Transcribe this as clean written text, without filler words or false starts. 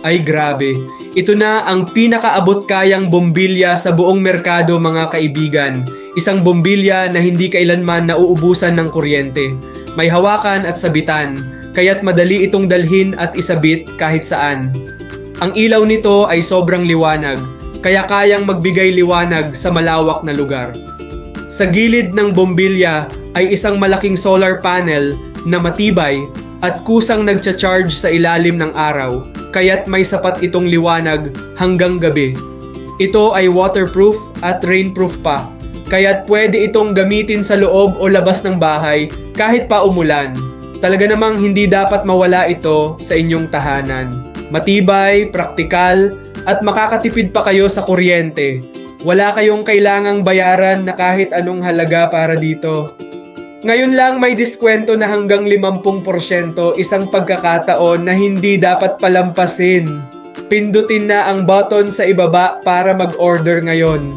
Ay grabe, ito na ang pinakaabot-kayang bombilya sa buong merkado mga kaibigan. Isang bombilya na hindi kailanman nauubusan ng kuryente. May hawakan at sabitan, kaya't madali itong dalhin at isabit kahit saan. Ang ilaw nito ay sobrang liwanag, kaya kayang magbigay liwanag sa malawak na lugar. Sa gilid ng bombilya ay isang malaking solar panel na matibay at kusang nagcha-charge sa ilalim ng araw, kaya't may sapat itong liwanag hanggang gabi. Ito ay waterproof at rainproof pa, kaya't pwede itong gamitin sa loob o labas ng bahay kahit pa umulan. Talaga namang hindi dapat mawala ito sa inyong tahanan. Matibay, praktikal, at makakatipid pa kayo sa kuryente. Wala kayong kailangang bayaran na kahit anong halaga para dito. Ngayon lang may diskwento na hanggang 50%, isang pagkakataon na hindi dapat palampasin. Pindutin na ang button sa ibaba para mag-order ngayon.